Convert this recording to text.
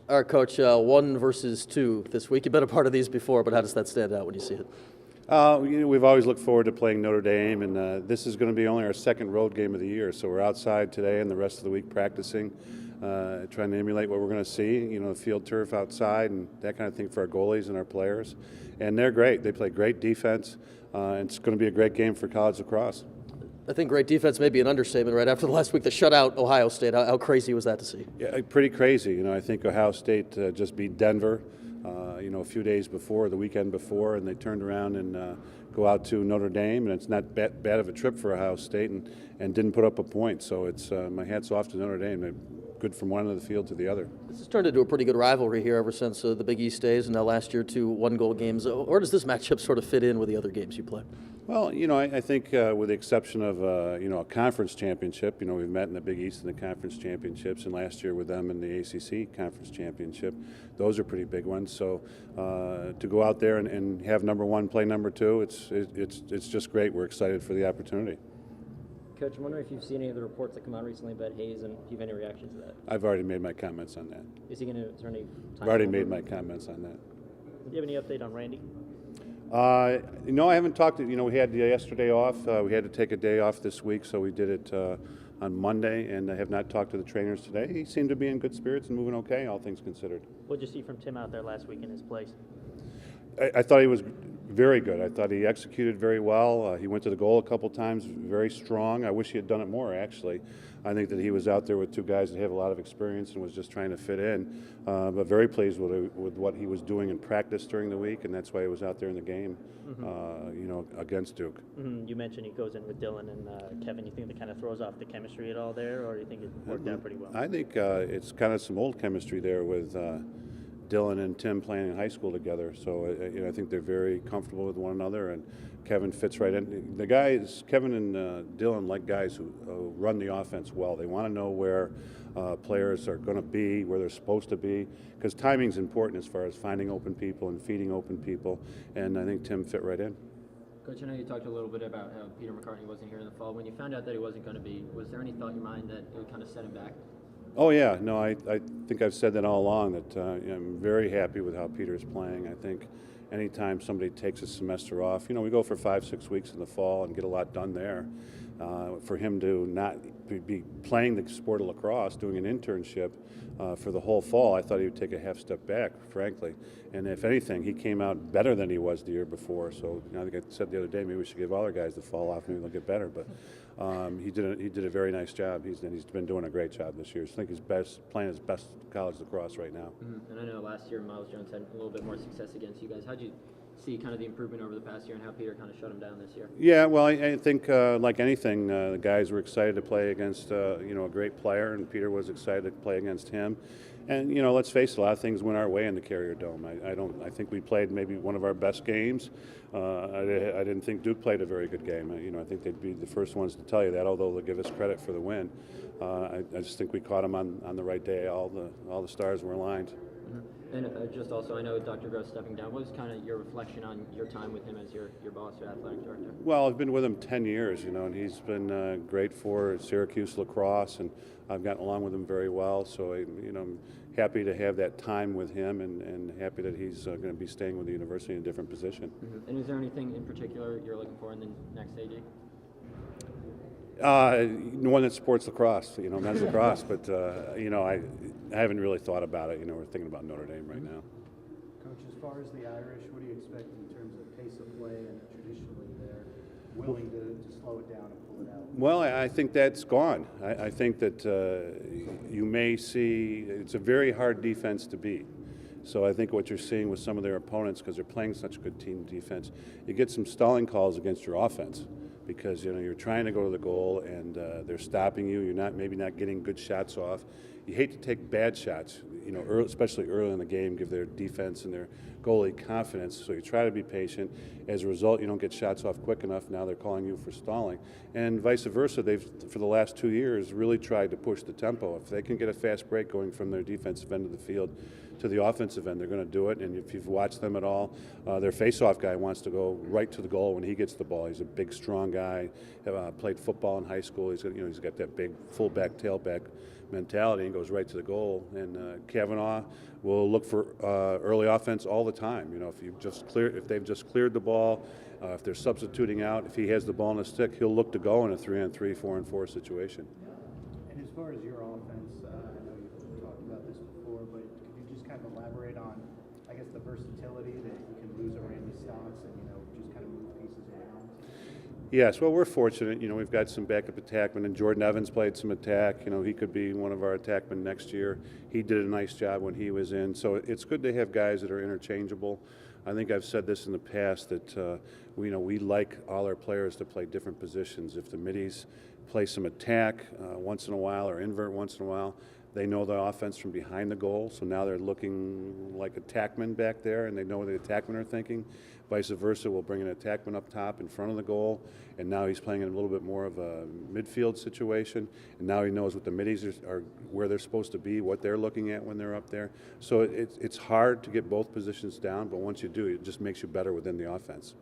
All right, Coach, 1 versus 2 this week. You've been a part of these before, but how does that stand out when you see it? We've always looked forward to playing Notre Dame, and this is going to be only our second road game of the year. So we're outside today and the rest of the week practicing, trying to emulate what we're going to see, the field turf outside and that kind of thing for our goalies and our players. And they're great. They play great defense, and it's going to be a great game for college lacrosse. I think great defense may be an understatement right after the last week. They shut out Ohio State. How crazy was that to see? Yeah, pretty crazy. I think Ohio State just beat Denver, a few days before, the weekend before, and they turned around and go out to Notre Dame, and it's not bad of a trip for Ohio State, and didn't put up a point. So it's my hat's off to Notre Dame. They're good from one end of the field to the other. This has turned into a pretty good rivalry here ever since the Big East days, and now last year 2 one-goal games. Where does this matchup sort of fit in with the other games you play? Well, I think with the exception of, a conference championship, we've met in the Big East in the conference championships, and last year with them in the ACC conference championship. Those are pretty big ones. So to go out there and have number 1 play number 2, it's just great. We're excited for the opportunity. Coach, I'm wondering if you've seen any of the reports that come out recently about Hayes, and if you have any reaction to that. I've already made my comments on that. Is he going to turn any time? I've already made my comments on that. Do you have any update on Randy? No, I haven't talked to, we had yesterday off. We had to take a day off this week, so we did it on Monday, and I have not talked to the trainers today. He seemed to be in good spirits and moving okay, all things considered. What did you see from Tim out there last week in his place? I thought he was very good. I thought he executed very well. He went to the goal a couple times, very strong. I wish he had done it more, actually. I think that he was out there with 2 guys that have a lot of experience and was just trying to fit in. But very pleased with what he was doing in practice during the week, and that's why he was out there in the game, against Duke. Mm-hmm. You mentioned he goes in with Dylan and Kevin. You think that kind of throws off the chemistry at all there, or do you think it worked out pretty well? I think it's kind of some old chemistry there with Dylan and Tim playing in high school together. So I think they're very comfortable with one another, and Kevin fits right in. The guys, Kevin and Dylan, like guys who run the offense well. They want to know where players are going to be, where they're supposed to be, because timing's important as far as finding open people and feeding open people, and I think Tim fit right in. Coach, I know you talked a little bit about how Peter McCartney wasn't here in the fall. When you found out that he wasn't going to be, was there any thought in your mind that it would kind of set him back? Oh yeah, no, I think I've said that all along, that I'm very happy with how Peter's playing. I think anytime somebody takes a semester off, we go for 5-6 weeks in the fall and get a lot done there. For him to not be playing the sport of lacrosse, doing an internship for the whole fall, I thought he would take a half step back, frankly. And if anything, he came out better than he was the year before. So I think I said the other day, maybe we should give all our guys the fall off, maybe they'll get better. But he did a very nice job. He's been doing a great job this year. I think he's playing his best college lacrosse right now. Mm-hmm. And I know last year Miles Jones had a little bit more success against you guys. How'd you see kind of the improvement over the past year and how Peter kind of shut him down this year? Yeah, well, I think like anything, the guys were excited to play against a great player, and Peter was excited to play against him. And let's face it, a lot of things went our way in the Carrier Dome. I think we played maybe one of our best games. I didn't think Duke played a very good game. I think they'd be the first ones to tell you that, although they'll give us credit for the win. I just think we caught them on the right day. All the stars were aligned. Mm-hmm. And just also, I know Dr. Gross stepping down. What was kind of your reflection on your time with him as your boss, your athletic director? Well, I've been with him 10 years, and he's been great for Syracuse lacrosse, and I've gotten along with him very well. So, I'm happy to have that time with him, and happy that he's going to be staying with the university in a different position. Mm-hmm. And is there anything in particular you're looking for in the next AD? One that supports lacrosse, men's lacrosse, but I haven't really thought about it. We're thinking about Notre Dame right now. Coach, as far as the Irish, what do you expect in terms of pace of play, and traditionally they're willing to slow it down and pull it out? Well, I think that's gone. I think that you may see it's a very hard defense to beat. So I think what you're seeing with some of their opponents, because they're playing such good team defense, you get some stalling calls against your offense. Because you're trying to go to the goal and they're stopping you. You're maybe not getting good shots off. You hate to take bad shots, especially early in the game, give their defense and their goalie confidence. So you try to be patient. As a result, you don't get shots off quick enough. Now they're calling you for stalling, and vice versa. They've for the last 2 years really tried to push the tempo. If they can get a fast break going from their defensive end of the field to the offensive end, they're going to do it. And if you've watched them at all, their face-off guy wants to go right to the goal when he gets the ball. He's a big, strong guy. Played football in high school. He's got that big fullback, tailback mentality and goes right to the goal. And Kavanaugh will look for early offense all the time. You know, if they've just cleared the ball, if they're substituting out, if he has the ball on the stick, he'll look to go in a 3-on-3, 4-on-4 situation. And as far as your offense, I know you've talked about this before, but could you just kind of elaborate on, I guess, the versatility that you can lose a Randy Stocks and, you know, just kind of move pieces around? Yes, well, we're fortunate. You know, we've got some backup attackmen, and Jordan Evans played some attack. You know, he could be one of our attackmen next year. He did a nice job when he was in. So it's good to have guys that are interchangeable. I think I've said this in the past that we like all our players to play different positions. If the middies play some attack once in a while or invert once in a while, they know the offense from behind the goal, so now they're looking like attackmen back there, and they know what the attackmen are thinking. Vice versa, we'll bring an attackman up top in front of the goal, and now he's playing in a little bit more of a midfield situation, and now he knows what the middies are where they're supposed to be, what they're looking at when they're up there. So it's hard to get both positions down, but once you do, it just makes you better within the offense.